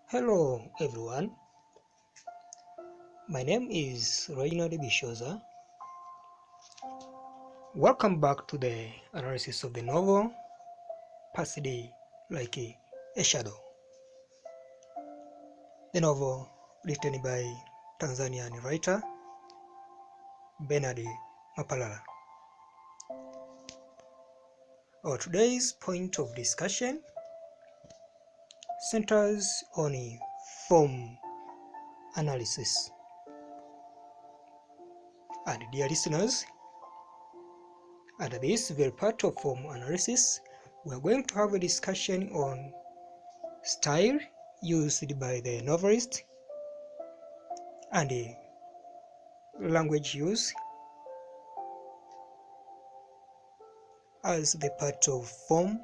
Hello everyone, my name is Regnard Bishoza. Welcome back to the analysis of the novel Passed Like a Shadow. The novel written by Tanzanian writer Regnard MAPALALA. Our today's point of discussion centers on form analysis. And dear listeners, at this very part of form analysis, we are going to have a discussion on style used by the novelist and language use as the part of form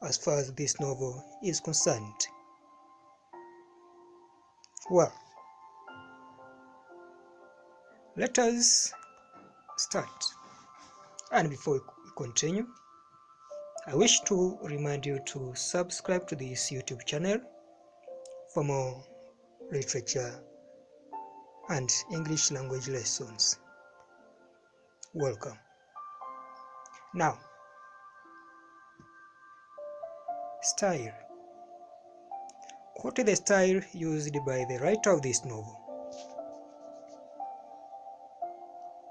as far as this novel is concerned. Well, let us start. And before we continue, I wish to remind you to subscribe to this YouTube channel for more literature and English language lessons. Welcome. Now, style. What is the style used by the writer of this novel?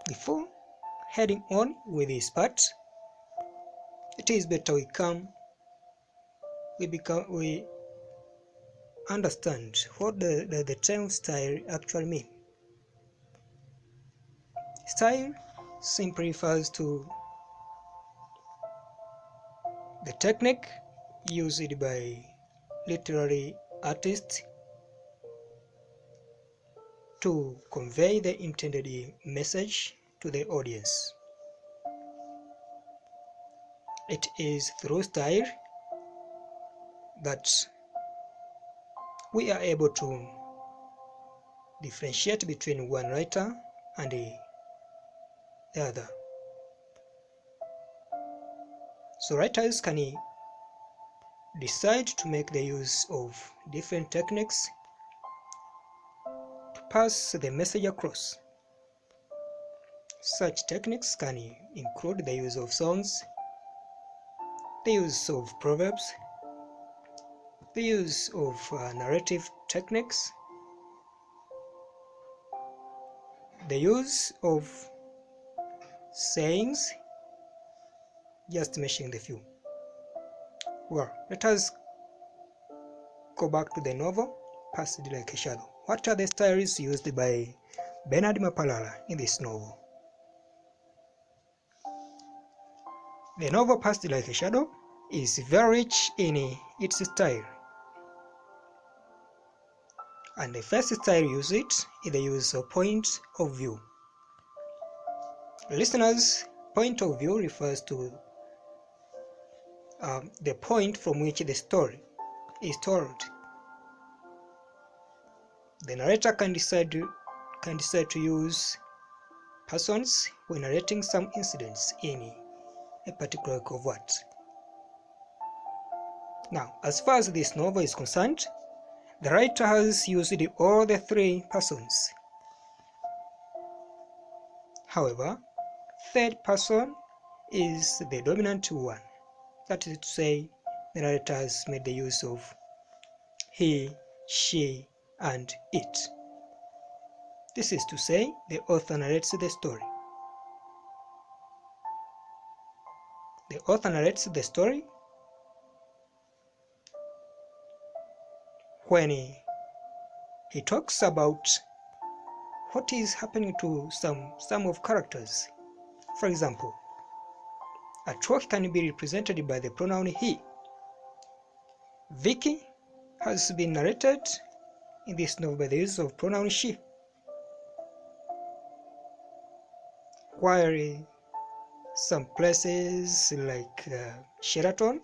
Before heading on with this part, it is better we understand what the term style actually means. Style simply refers to the technique used by literary artists to convey the intended message to the audience. It is through style that we are able to differentiate between one writer and the other. So writers can decide to make the use of different techniques to pass the message across. Such techniques can include the use of songs, the use of proverbs, the use of narrative techniques, the use of sayings, just mentioning the few. Well, let us go back to the novel, Passed Like a Shadow. What are the styles used by Regnard MAPALALA in this novel? The novel Passed Like a Shadow is very rich in its style. And the first style used is the use of point of view. Listeners' point of view refers to the point from which the story is told. The narrator can decide to use persons when narrating some incidents in a particular covert. Now, as far as this novel is concerned, the writer has used all the three persons. However, third person is the dominant one. That is to say, the narrator has made the use of he, she, and it. This is to say, the author narrates the story. The author narrates the story when he talks about what is happening to some of characters. For example, a talk can be represented by the pronoun he. Vicky has been narrated in this novel by the use of pronoun she, while some places like Sheraton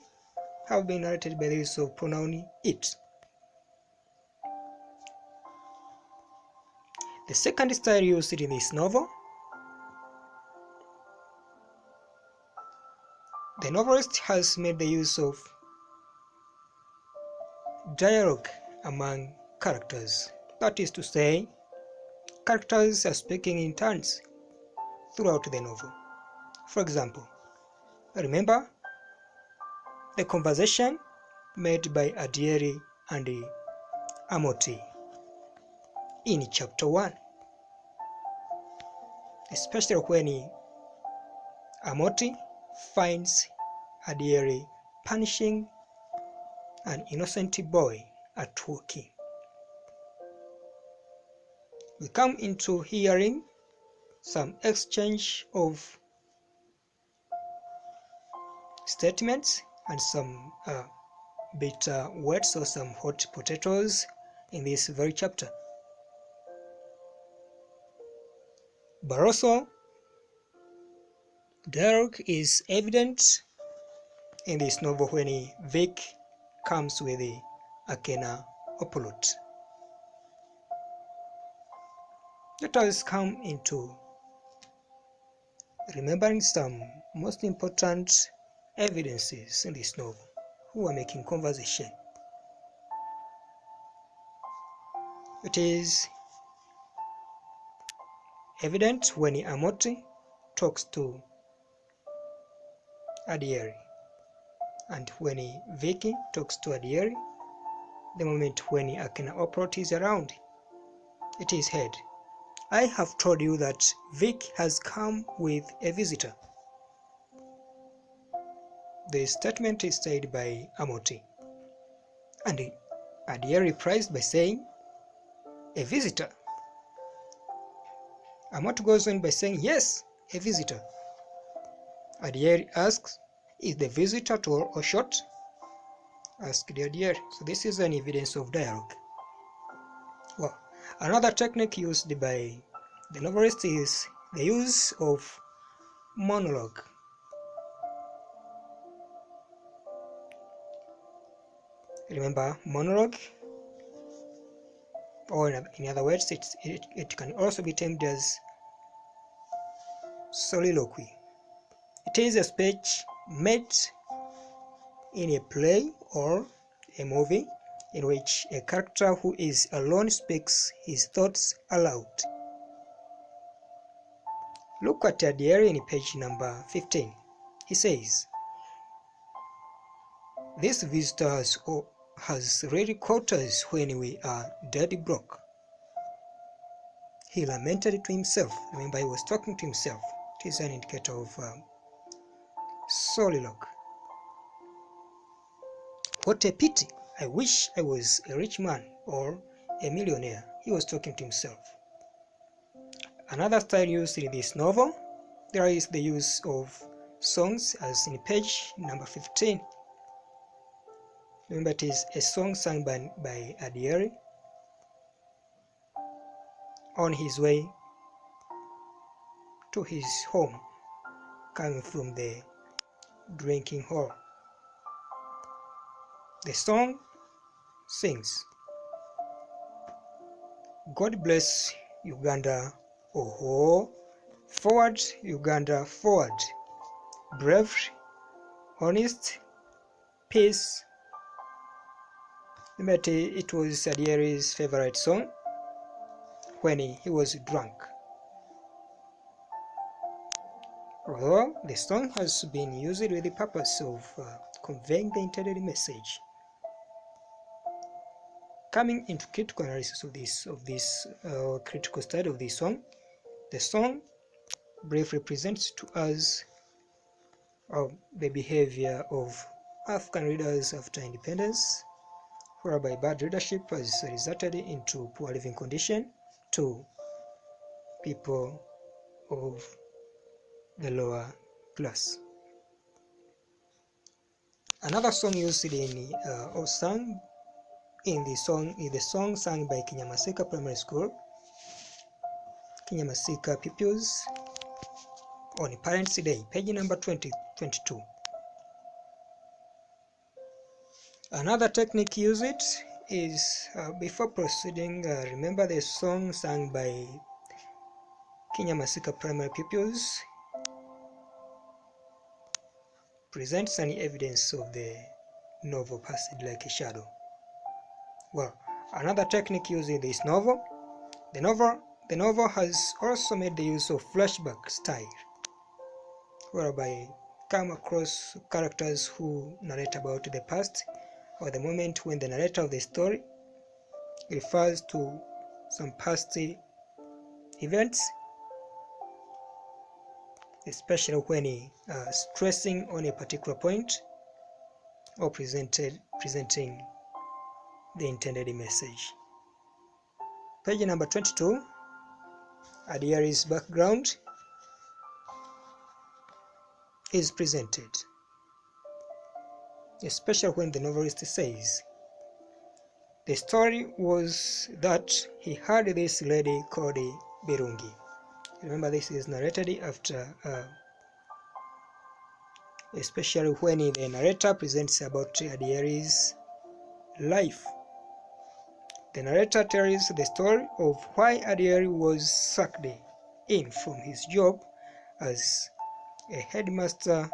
have been narrated by the use of pronoun it. The second style used in this novel, the novelist has made the use of dialogue among characters. That is to say, characters are speaking in turns throughout the novel. For example, remember the conversation made by Adieri and Amoti in chapter 1, especially when Amoti finds Adieri punishing an innocent boy at walking. We come into hearing some exchange of statements and some bitter words or some hot potatoes in this very chapter. But also, dialogue is evident in this novel when Vic comes with the Akena Opulot. Let us come into remembering some most important evidences in this novel who are making conversation. It is evident when Amoti talks to Adieri and when Vicky talks to Adieri. The moment when Akena Opulot is around, it is heard, "I have told you that Vic has come with a visitor." The statement is said by Amoti, and Adieri replies by saying, "A visitor?" Amoti goes on by saying, "Yes, a visitor." Adieri asks, "Is the visitor tall or short?" Asked Adieri. So this is an evidence of dialogue. Well, another technique used by the novelist is the use of monologue. Remember, monologue, or in other words, it can also be termed as soliloquy. It is a speech made in a play or a movie in which a character who is alone speaks his thoughts aloud. Look at Adieri in page number 15. He says, "This visitor has really caught us when we are dead broke." He lamented to himself. Remember, he was talking to himself. It is an indicator of soliloquy. "What a pity! I wish I was a rich man or a millionaire." He was talking to himself. Another style used in this novel, there is the use of songs, as in page number 15. Remember, it is a song sung by Adieri on his way to his home, coming from the drinking hall. The song sings, "God bless Uganda, oh, forward Uganda, forward, brave, honest, peace." Remember, it was Adieri's favorite song when he was drunk. Although the song has been used with the purpose of conveying the intended message. Coming into critical analysis of this critical study of this song, the song briefly presents to us the behavior of African leaders after independence, whereby bad leadership has resulted into poor living condition to people of the lower class. Another song used in or sung in the song sung by Kinyamasika Primary School, Kinyamasika pupils, on Parents' Day, page number 22. Another technique used is, before proceeding, remember the song sung by Kinyamasika Primary pupils presents any evidence of the novel passed like a shadow. Well, another technique used in this novel, the novel has also made the use of flashback style, whereby come across characters who narrate about the past or the moment when the narrator of the story refers to some past events, especially when stressing on a particular point or presenting the intended message. Page number 22, Adiari's background is presented, especially when the novelist says, the story was that he had this lady called Birungi. Remember, this is narrated after, especially when the narrator presents about Adiari's life. The narrator tells the story of why Adiari was sacked in from his job as a headmaster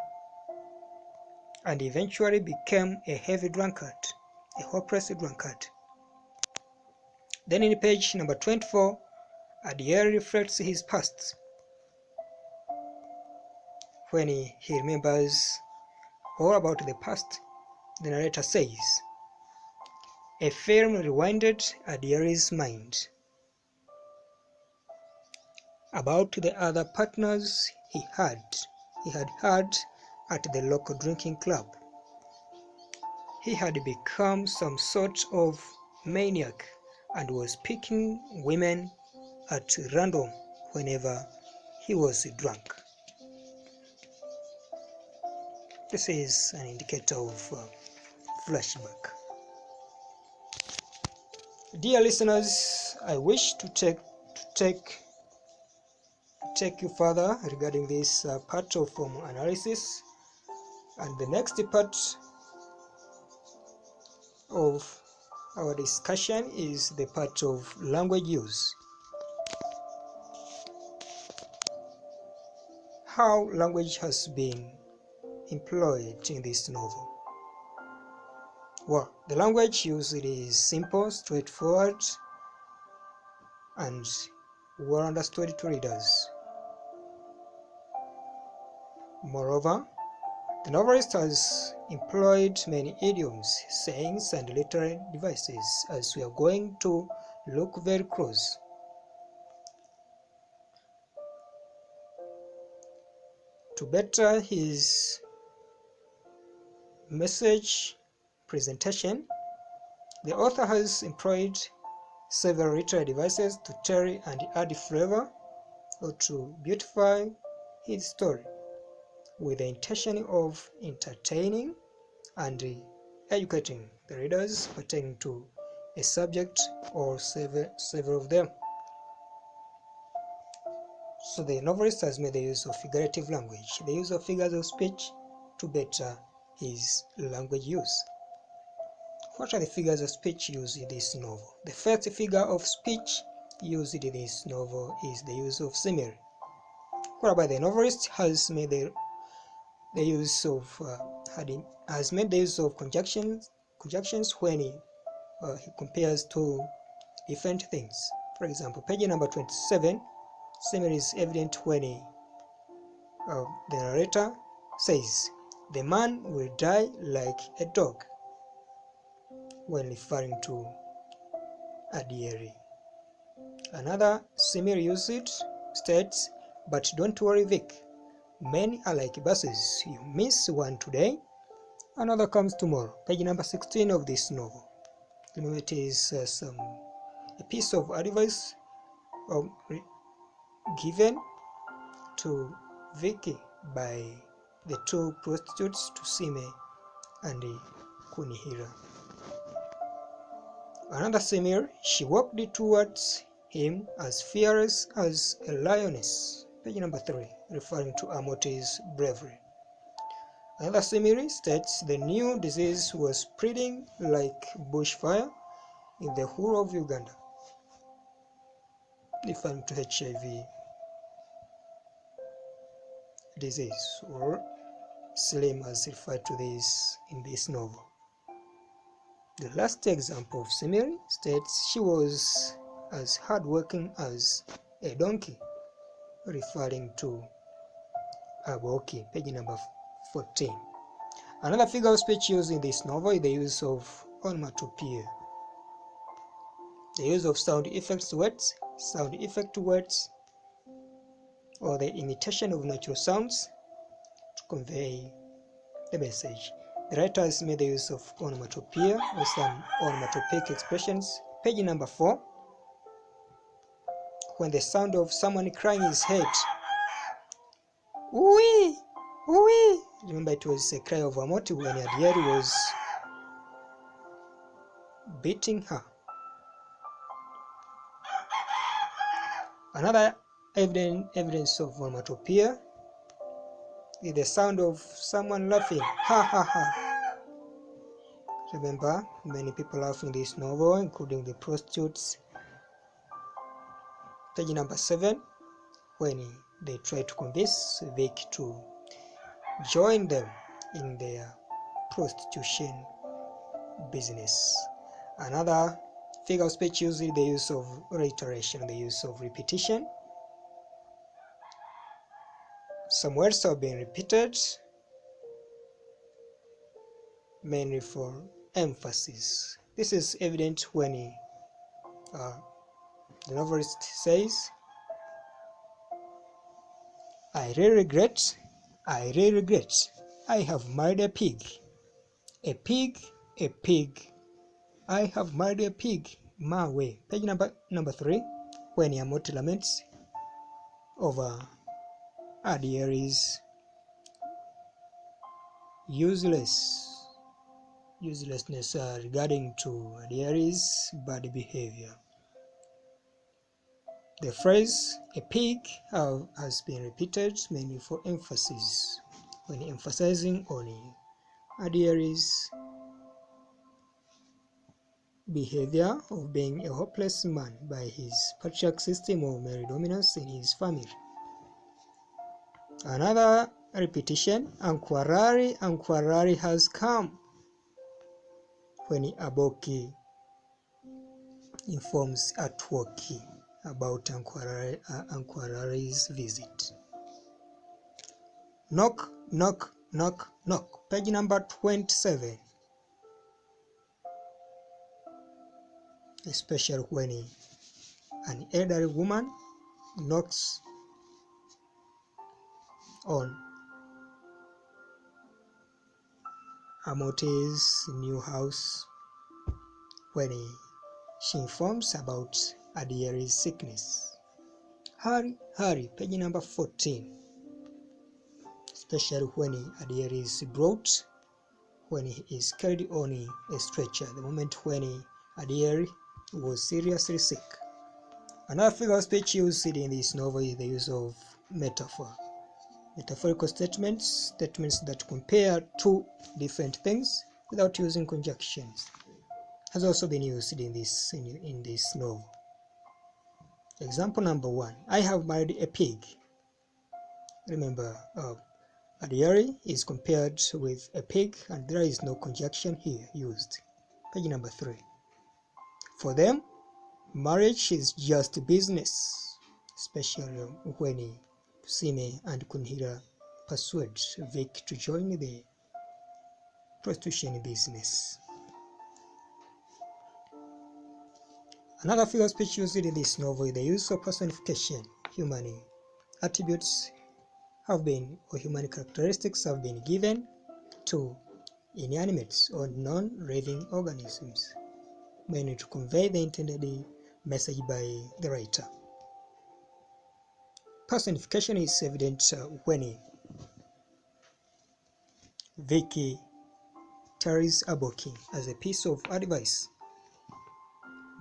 and eventually became a heavy drunkard, a hopeless drunkard. Then in page number 24, Adiari reflects his past. When he remembers all about the past, the narrator says, a film rewinded Adiari's mind about the other partners he had had at the local drinking club. He had become some sort of maniac and was picking women at random whenever he was drunk. This is an indicator of flashback. Dear listeners, I wish to take you further regarding this part of analysis, and the next part of our discussion is the part of language use. How language has been employed in this novel. Well, the language used is simple, straightforward, and well understood to readers. Moreover, the novelist has employed many idioms, sayings, and literary devices, as we are going to look very close. To better his message presentation, the author has employed several literary devices to tell and add flavor or to beautify his story, with the intention of entertaining and educating the readers pertaining to a subject or several of them. So the novelist has made the use of figurative language, the use of figures of speech, to better his language use. What are the figures of speech used in this novel? The first figure of speech used in this novel is the use of simile, whereby the novelist has made the use of conjunctions when he compares two different things. For example, page number 27, simile is evident when the narrator says, "The man will die like a dog," when referring to Adiari. Another simile usage states, "But don't worry, Vic. Men are like buses. You miss one today, another comes tomorrow." Page number 16 of this novel. Remember, it is a piece of advice given to Vicky by the two prostitutes, Tusime and Kunihira. Another simile, "She walked towards him as fearless as a lioness." Page number 3, referring to Amote's bravery. Another simile states, "The new disease was spreading like bushfire in the whole of Uganda," referring to HIV disease, or Slim has referred to this in this novel. The last example of simile states she was as hardworking as a donkey, referring to Aboki, page number 14. Another figure of speech used in this novel is the use of onomatopoeia. The use of sound effect words, or the imitation of natural sounds to convey the message. The writers made the use of onomatopoeia or some onomatopoeic expressions. Page number 4. When the sound of someone crying is heard, "Ooh, ooh!" Remember, it was a cry of Amoti when Adieri was beating her. Another evidence of onomatopoeia is the sound of someone laughing. Ha ha ha. Remember, many people laugh in this novel, including the prostitutes. Page number 7, when they try to convince Vic to join them in their prostitution business. Another figure of speech uses the use of reiteration, the use of repetition. Some words have been repeated, mainly for emphasis. This is evident when the novelist says, I really regret, I have married a pig. A pig, I have married a pig, my way. Page number 3, when Yamoti laments over Adieri's uselessness regarding to Adieri's bad behavior. The phrase "a pig" has been repeated mainly for emphasis when emphasizing on Adieri's behavior of being a hopeless man by his patriarch system of male dominance in his family. Another repetition, Anquarari has come, when Aboki informs Atwoki about Anquarari's visit. Knock, knock, knock, knock. Page number 27. Especially when an elderly woman knocks on Amote's new house, when she informs about Adieri's sickness. Hurry, page number 14. Especially when Adieri is brought, when he is carried on a stretcher, the moment when Adieri was seriously sick. Another figure of speech used in this novel is the use of metaphor. Metaphorical statements that compare two different things without using conjunctions, has also been used in this novel. Example number 1, I have married a pig. Remember, Adieri is compared with a pig, and there is no conjunction here used. Page number 3. For them, marriage is just business, especially when Tusime and Kunhira persuade Vic to join the prostitution business. Another figure of speech used in this novel is the use of personification. Human attributes have been, or human characteristics have been given to inanimate or non-living organisms, mainly to convey the intended message by the writer. Personification is evident when Vicky tells Aboki as a piece of advice.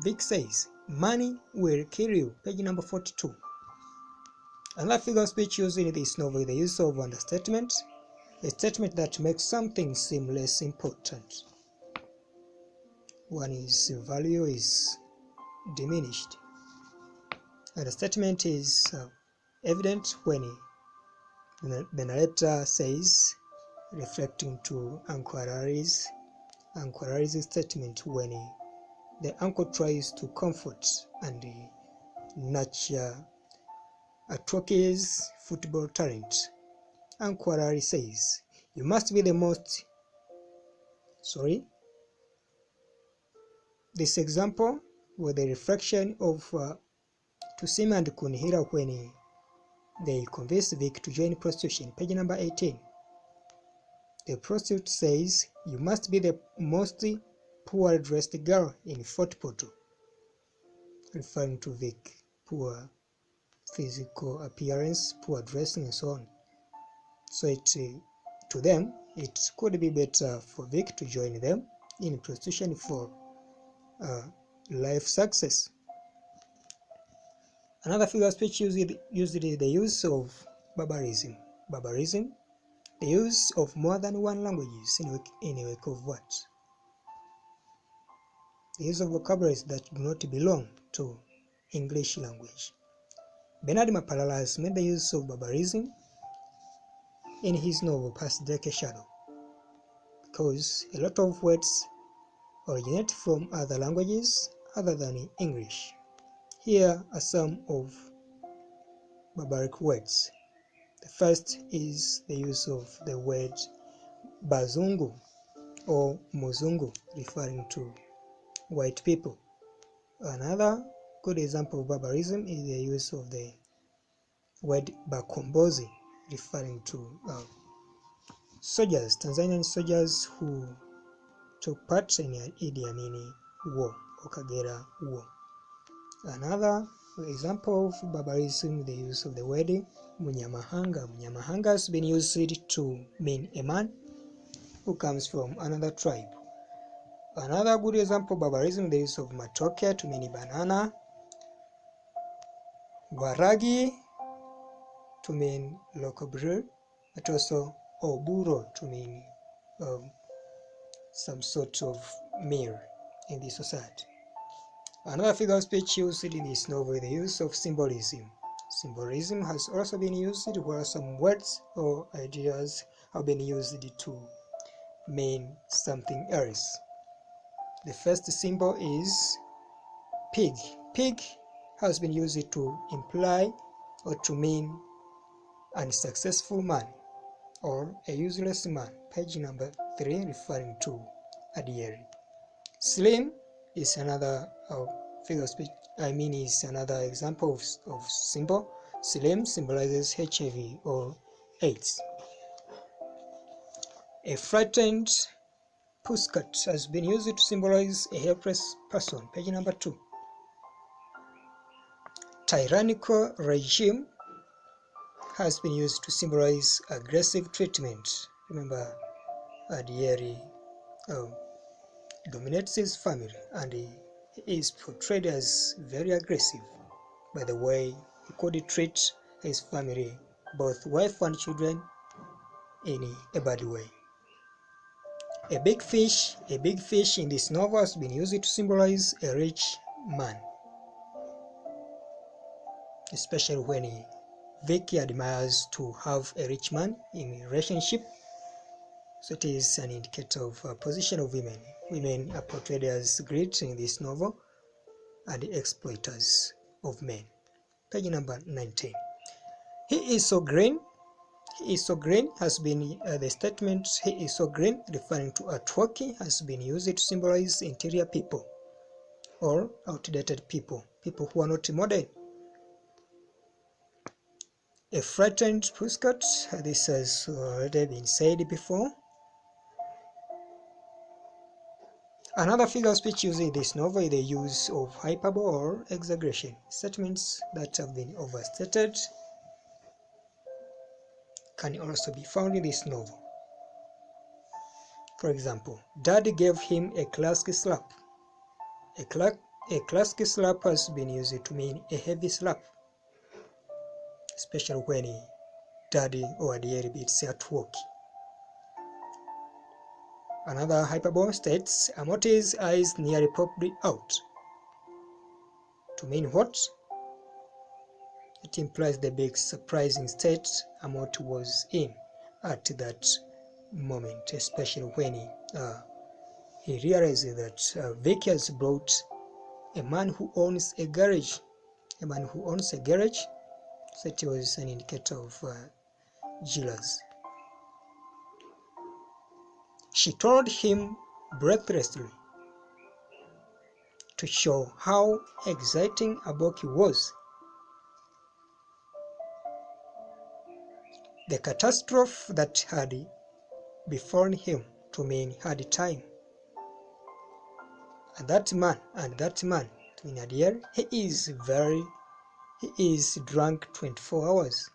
Vic says, money will kill you, page number 42. Another figure of speech used in this novel is the use of understatement, a statement that makes something seem less important. One's value is diminished. Understatement is evident when the narrator says, reflecting to Anquarari's Uncle Larry's statement when the uncle tries to comfort and nurture Atuoki's football talent. Uncle Larry says, "You must be the most..." This example was the reflection of Tusima and Kunihira when they convinced Vic to join prostitution. Page number 18. The prostitute says, "You must be the most poor dressed girl in Fort Portal," referring to Vic, poor physical appearance, poor dressing, and so on. So to them, it could be better for Vic to join them in prostitution for life success. Another figure of speech used the use of barbarism. Barbarism, the use of more than one languages in a wake of what? The use of vocabularies that do not belong to English language. Bernard MAPALALA has made the use of barbarism in his novel Past Dark Shadow, because a lot of words originate from other languages other than English. Here are some of barbaric words. The first is the use of the word Bazungu or Muzungu, referring to white people. Another good example of barbarism is the use of the word Bakombozi, referring to soldiers, Tanzanian soldiers who took part in the Idi Amin War or Kagera War. Another example of barbarism, the use of the word Munyamahanga. Munyamahanga has been used to mean a man who comes from another tribe. Another good example of barbarism, the use of Matoke to mean banana, Waragi to mean local brew, but also Oburo to mean some sort of meal in the society. Another figure of speech used in this novel, the use of symbolism. Symbolism has also been used where some words or ideas have been used to mean something else. The first symbol is pig. Pig has been used to imply or to mean an unsuccessful man or a useless man. Page number 3, referring to Adieri. Slim is another figure of speech. Is another example of symbol. Slim symbolizes HIV or AIDS. A frightened pussycat has been used to symbolize a helpless person. Page number 2. Tyrannical regime has been used to symbolize aggressive treatment. Remember, Adieri dominates his family and he is portrayed as very aggressive by the way he could treat his family, both wife and children, in a bad way. A big fish in this novel has been used to symbolize a rich man, especially when Vicky admires to have a rich man in a relationship. So it is an indicator of a position of women. Women are portrayed as great in this novel and exploiters of men. Page number 19. He is so green. He is so green has been the statement "he is so green," referring to Atuoki, has been used to symbolize interior people or outdated people, people who are not modern. A frightened pussycat, this has already been said before. Another figure of speech used in this novel is the use of hyperbole or exaggeration, statements that have been overstated can also be found in this novel. For example, Dad gave him a classic slap. A classic slap has been used to mean a heavy slap, especially when Daddy or Adieri beats Atuoki. Another hyperbole states Amote's eyes nearly popped out. To mean what? It implies the big surprising state Amote was in at that moment, especially when he realized that Vicky has brought a man who owns a garage. So it was an indicator of jealousy. She told him breathlessly to show how exciting Aboki was. The catastrophe that had befallen him to mean hard time. And that man, to Nadir, he is drunk 24 hours.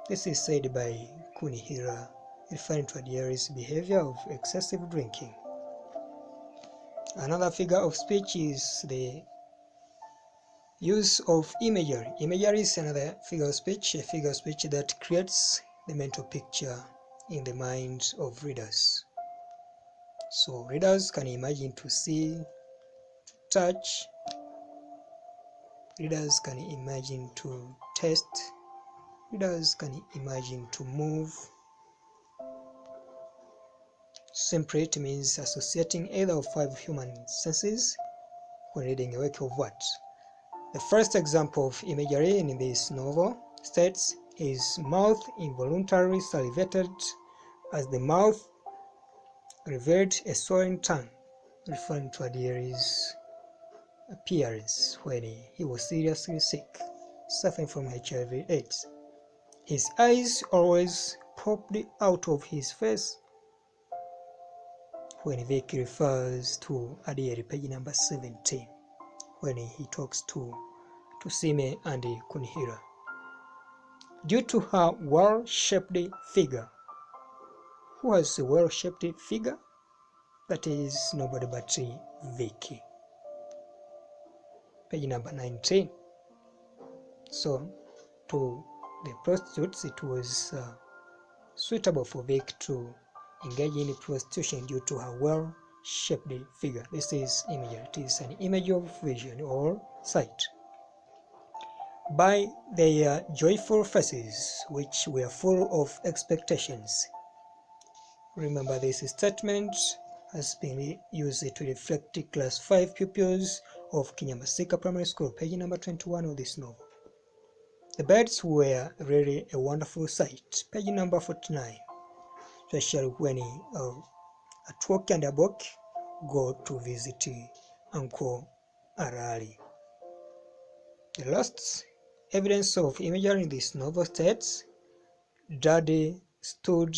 This is said by Kunihira, referring to Adir's behavior of excessive drinking. Another figure of speech is the use of imagery. Imagery is another figure of speech, a figure of speech that creates the mental picture in the minds of readers. So readers can imagine to see, to touch. Readers can imagine to taste. Readers can imagine to move. Simply, it means associating either of 5 human senses when reading a work of art. The first example of imagery in this novel states his mouth involuntarily salivated as the mouth revealed a swollen tongue, referring to Adir's appearance when he was seriously sick, suffering from HIV/AIDS. His eyes always popped out of his face when Vicky refers to Adir, page number 17, when he talks to Sime and Kunihira. Due to her well-shaped figure. Who has a well-shaped figure? That is nobody but Vicky. Page number 19. So, to the prostitutes, it was suitable for Vicky to engage in prostitution due to her well-shaped figure. This is imagery. It is an image of vision or sight. By their joyful faces, which were full of expectations. Remember, this statement has been used to reflect class 5 pupils of Kinyamasika Primary School, page number 21 of this novel. The birds were really a wonderful sight, page number 49, especially when Atwoki and Abok go to visit Uncle Arali. The last evidence of imagery in this novel states Daddy stood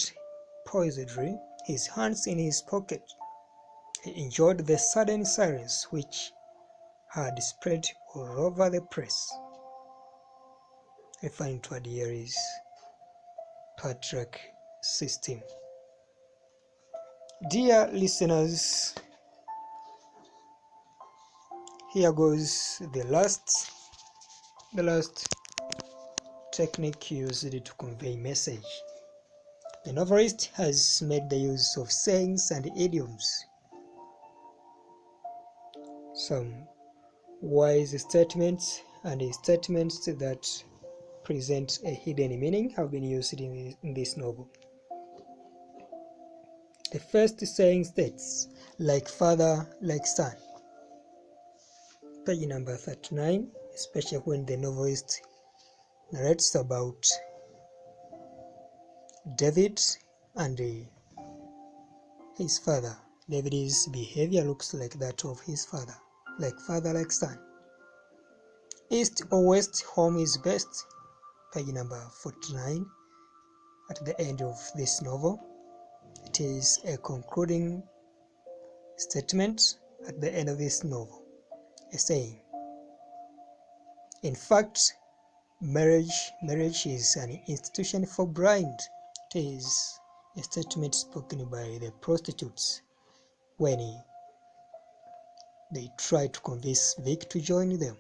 poisedly, his hands in his pocket. He enjoyed the sudden silence which had spread all over the place, referring to Adir's patriarch system. Dear listeners, here goes the last technique used to convey message. The novelist has made the use of sayings and idioms. Some wise statements and statements that present a hidden meaning have been used in this novel. The first saying states, like father, like son. Page number 39, especially when the novelist narrates about David and his father. David's behavior looks like that of his father, like son. East or west, home is best. Page number 49. At the end of this novel, it is a concluding statement at the end of this novel, a saying. In fact, marriage is an institution for blind. It is a statement spoken by the prostitutes when they try to convince Vic to join them.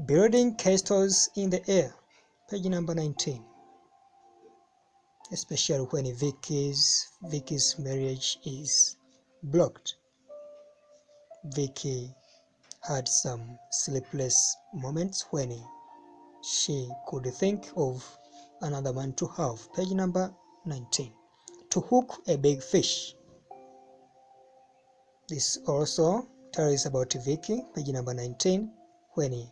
Building castles in the air, page number 19. Especially when Vicky's marriage is blocked. Vicky had some sleepless moments when she could think of another man to have. Page number 19. To hook a big fish. This also tells about Vicky, page number 19, when he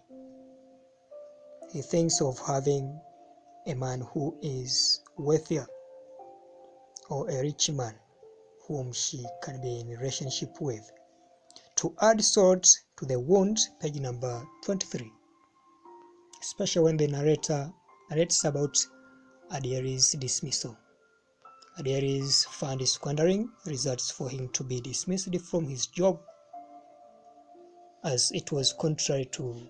thinks of having a man who is wealthier or a rich man whom she can be in a relationship with. To add salt to the wound, page number 23, especially when the narrator narrates about Adieri's dismissal. Adieri's fund squandering results for him to be dismissed from his job, as it was contrary to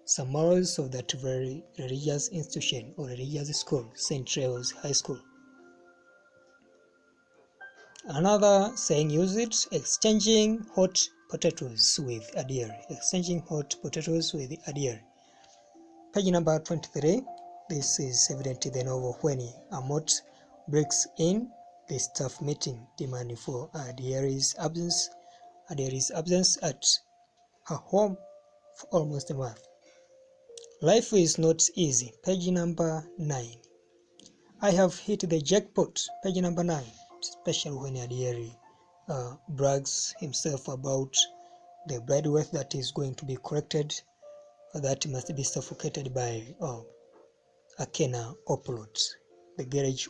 some morals of that very religious institution or religious school, St. Trails High School. Another saying used, exchanging hot potatoes with Adieri. Exchanging hot potatoes with Adieri. Page number 23. This is evident in the novel when Amot breaks in the staff meeting demanding for Adieri's absence at her home for almost a month. Life is not easy. Page number 9. I have hit the jackpot. Page number 9. Especially when Adieri brags himself about the blood wealth that is going to be collected, that must be suffocated by Akena Oplot, the garage